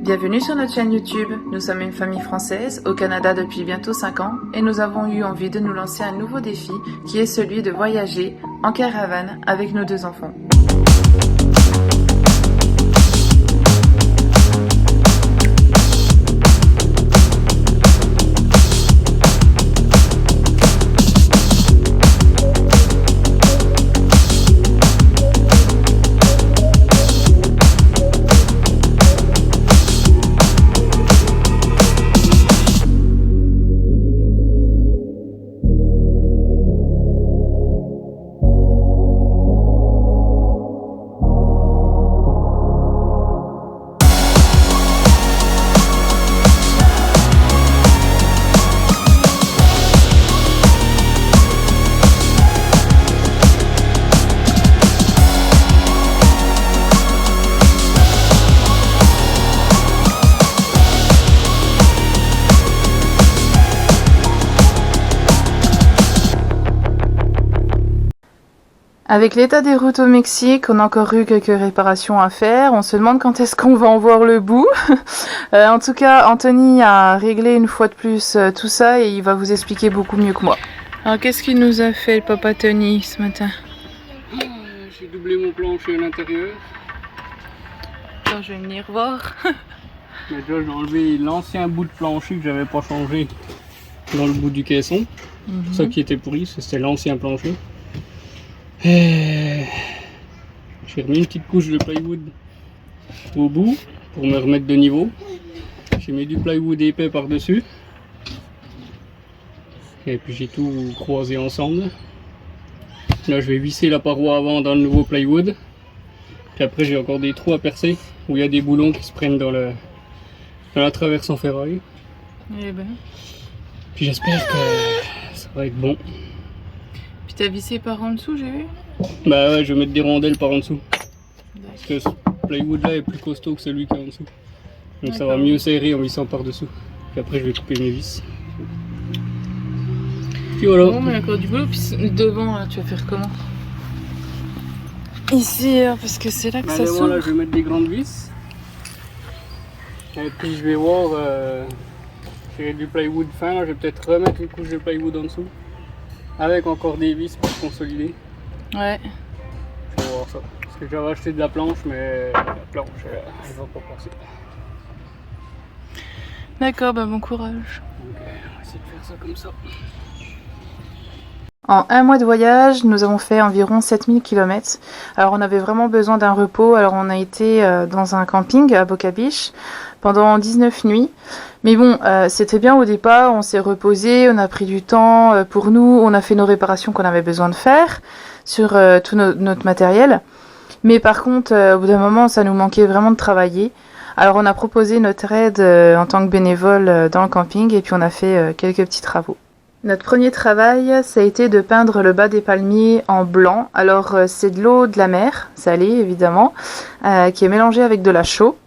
Bienvenue sur notre chaîne YouTube. Nous sommes une famille française au Canada depuis bientôt 5 ans et nous avons eu envie de nous lancer un nouveau défi qui est celui de voyager en caravane avec nos 2 enfants. Avec l'état des routes au Mexique, on a encore eu quelques réparations à faire. On se demande quand est-ce qu'on va en voir le bout. En tout cas, Anthony a réglé une fois de plus tout ça et il va vous expliquer beaucoup mieux que moi. Alors, qu'est-ce qu'il nous a fait le papa Tony ce matin? J'ai doublé mon plancher à l'intérieur. Attends, je vais venir voir. Mais déjà, j'ai enlevé l'ancien bout de plancher que j'avais pas changé dans le bout du caisson. Ça qui était pourri, c'était l'ancien plancher. J'ai remis une petite couche de plywood au bout pour me remettre de niveau. J'ai mis du plywood épais par dessus et puis j'ai tout croisé ensemble. Là je vais visser la paroi avant dans le nouveau plywood, puis après j'ai encore des trous à percer où il y a des boulons qui se prennent dans la traverse en ferraille. Eh ben. Puis j'espère que ça va être bon. Puis t'as vissé par en dessous, j'ai vu? Bah ouais, je vais mettre des rondelles par en dessous. Parce que ce plywood là est plus costaud que celui qui est en dessous. Donc ça va mieux serrer en vissant par dessous. Puis après je vais couper mes vis. Puis voilà. Bon, mais encore du boulot. Puis devant, là, tu vas faire comment? Ici, parce que c'est là que ça s'ouvre. Là je vais mettre des grandes vis. Et puis je vais voir. J'ai du plywood fin, là je vais peut-être remettre une couche de plywood en dessous. Avec encore des vis pour consolider. Ouais. Je vais voir ça. Parce que j'avais acheté de la planche, mais la planche, elle va pas passer. D'accord, bah bon courage. Donc, on va essayer de faire ça comme ça. En 1 mois de voyage, nous avons fait environ 7000 km. Alors on avait vraiment besoin d'un repos, alors on a été dans un camping à Boca Beach pendant 19 nuits. Mais bon, c'était bien au départ, on s'est reposé, on a pris du temps pour nous, on a fait nos réparations qu'on avait besoin de faire sur tout notre matériel. Mais par contre, au bout d'un moment, ça nous manquait vraiment de travailler. Alors on a proposé notre aide en tant que bénévole dans le camping et puis on a fait quelques petits travaux. Notre premier travail, ça a été de peindre le bas des palmiers en blanc. Alors c'est de l'eau de la mer, salée évidemment, qui est mélangée avec de la chaux.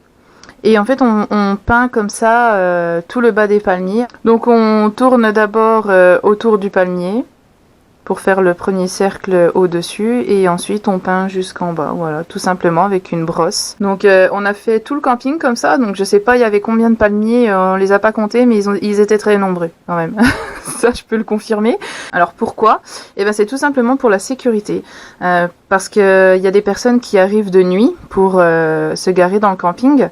Et en fait on peint comme ça tout le bas des palmiers. Donc on tourne d'abord autour du palmier pour faire le premier cercle au-dessus et ensuite on peint jusqu'en bas, voilà, tout simplement avec une brosse. Donc on a fait tout le camping comme ça, donc je sais pas il y avait combien de palmiers, on les a pas comptés mais ils étaient très nombreux quand même. Ça je peux le confirmer. Alors pourquoi? Eh ben c'est tout simplement pour la sécurité, parce que il y a des personnes qui arrivent de nuit pour se garer dans le camping.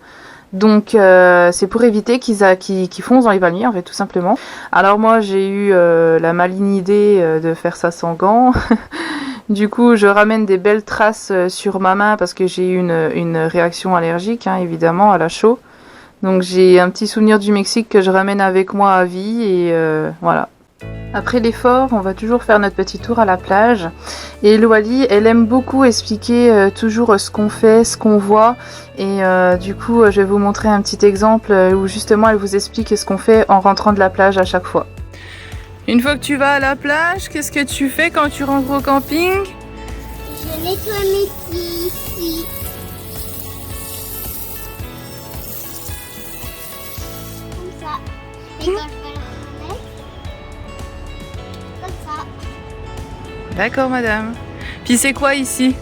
Donc c'est pour éviter qu'ils foncent dans les palmiers en fait tout simplement. Alors moi j'ai eu la maligne idée de faire ça sans gants. Du coup je ramène des belles traces sur ma main parce que j'ai eu une réaction allergique hein, évidemment à la chaux. Donc j'ai un petit souvenir du Mexique que je ramène avec moi à vie et voilà. Après l'effort, on va toujours faire notre petit tour à la plage. Et Loali, elle aime beaucoup expliquer toujours ce qu'on fait, ce qu'on voit. Et du coup, je vais vous montrer un petit exemple où justement elle vous explique ce qu'on fait en rentrant de la plage à chaque fois. Une fois que tu vas à la plage, qu'est-ce que tu fais quand tu rentres au camping? Je nettoie mes pieds ici. Comme ça. Et quand je vais le remettre, comme ça. D'accord, madame. Puis c'est quoi ici?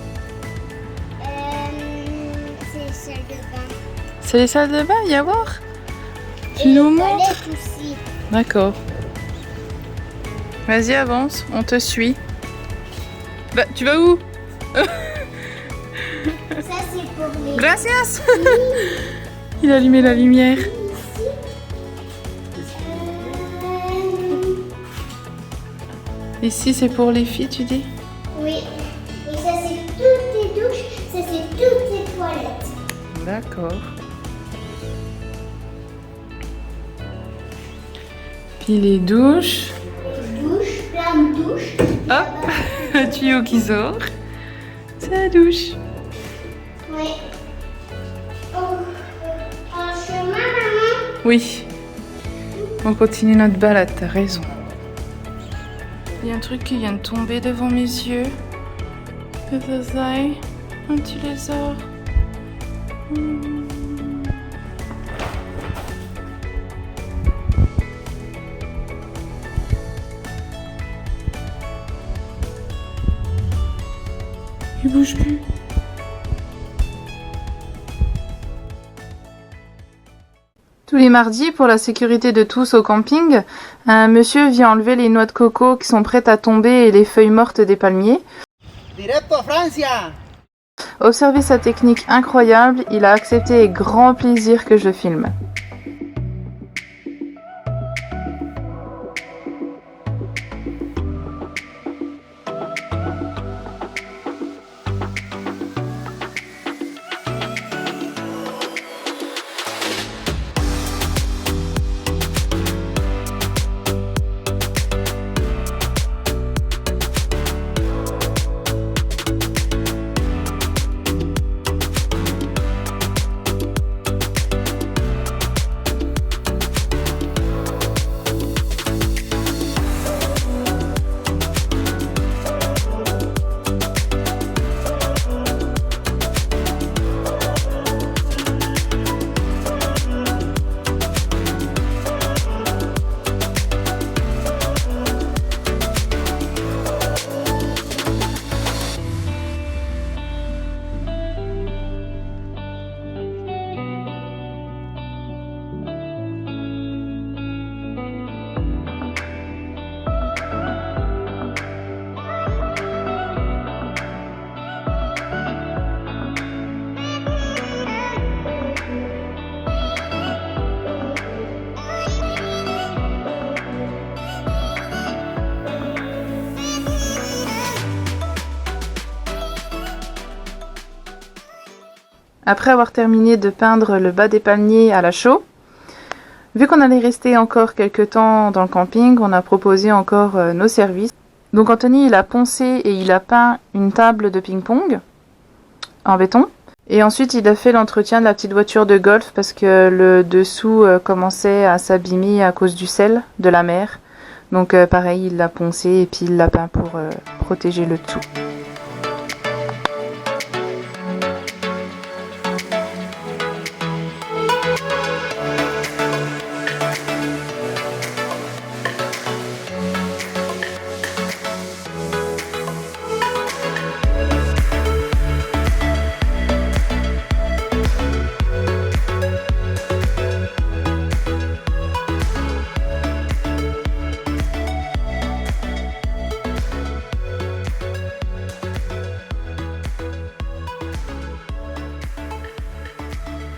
C'est salle de bain. C'est les salles de bain, y a voir? Et Tu les nous montres? toilettes aussi. D'accord. Vas-y, avance, on te suit. Bah, tu vas où? Ça, c'est pour les... Gracias! Il a allumé la lumière. Ici, c'est pour les filles, tu dis? Oui. Et ça, c'est toutes les douches. Ça, c'est toutes les toilettes. D'accord. Puis les douches. Douche, plein de douches. Hop, un tuyau qui sort. C'est la douche. Oui. Oh, en chemin, maman. Oui. On continue notre balade, t'as raison. Il y a un truc qui vient de tomber devant mes yeux. Qu'est-ce que c'est? Un petit lézard. Il bouge plus. Tous les mardis, pour la sécurité de tous au camping, un monsieur vient enlever les noix de coco qui sont prêtes à tomber et les feuilles mortes des palmiers. Directo a Francia. Observez sa technique incroyable, il a accepté avec grand plaisir que je le filme. Après avoir terminé de peindre le bas des palmiers à la chaux, vu qu'on allait rester encore quelques temps dans le camping, on a proposé encore nos services. Donc Anthony, il a poncé et il a peint une table de ping-pong en béton. Et ensuite, il a fait l'entretien de la petite voiture de golf parce que le dessous commençait à s'abîmer à cause du sel de la mer. Donc pareil, il l'a poncé et puis il l'a peint pour protéger le tout.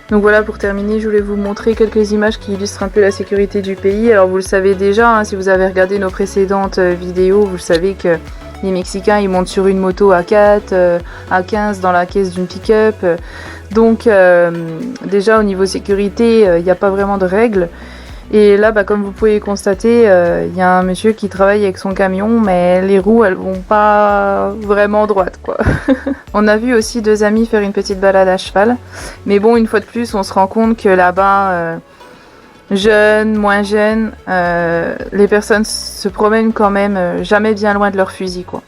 Donc voilà, pour terminer, je voulais vous montrer quelques images qui illustrent un peu la sécurité du pays. Alors vous le savez déjà, hein, si vous avez regardé nos précédentes vidéos, vous le savez que les Mexicains, ils montent sur une moto à 4, à 15 dans la caisse d'une pick-up. Donc déjà au niveau sécurité, il n'y a pas vraiment de règles. Et là, comme vous pouvez constater, il y a un monsieur qui travaille avec son camion, mais les roues, elles vont pas vraiment droite, quoi. On a vu aussi deux amis faire une petite balade à cheval. Mais bon, une fois de plus, on se rend compte que là-bas, jeunes, moins jeunes, les personnes se promènent quand même jamais bien loin de leur fusil, quoi.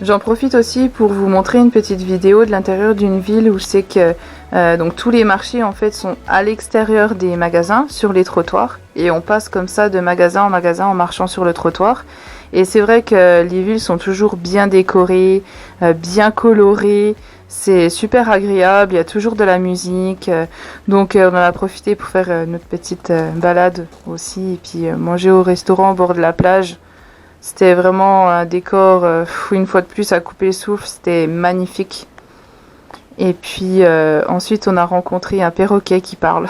J'en profite aussi pour vous montrer une petite vidéo de l'intérieur d'une ville où je sais que donc tous les marchés en fait sont à l'extérieur des magasins, sur les trottoirs, et on passe comme ça de magasin en magasin en marchant sur le trottoir. Et c'est vrai que les villes sont toujours bien décorées, bien colorées. C'est super agréable, il y a toujours de la musique. Donc on en a profité pour faire notre petite balade aussi. Et puis manger au restaurant au bord de la plage. C'était vraiment un décor, une fois de plus, à couper le souffle. C'était magnifique. Et puis ensuite, on a rencontré un perroquet qui parle.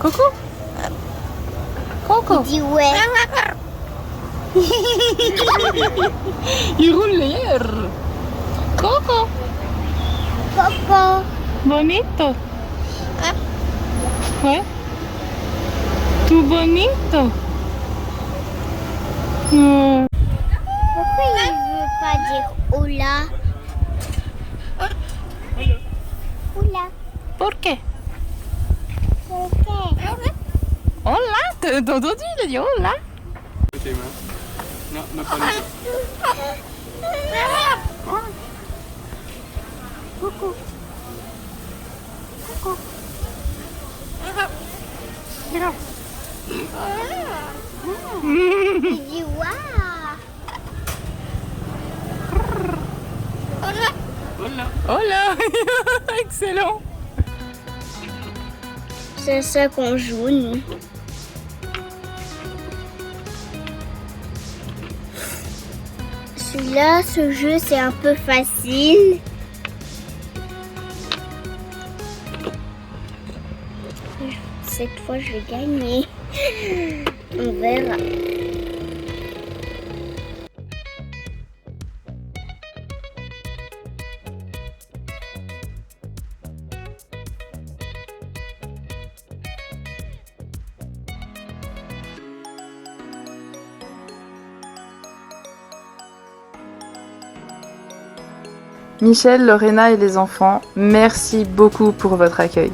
Coco? Coco? Il dit ouais. Il roule les airs. Coco? Coco. Bonito. Ouais. Tout bonito. Pourquoi il veut pas dire hola? Hola. Por qué? Pourquoi? Hola, t'as entendu? Il a dit hola. Tes mains. Non, non, pas les Coucou. Coucou. Il dit waouh. Voilà. Hola. Excellent. C'est ça qu'on joue, nous. Celui-là, ce jeu, c'est un peu facile. Cette fois, je vais gagner. On verra. Michel, Lorena et les enfants, merci beaucoup pour votre accueil.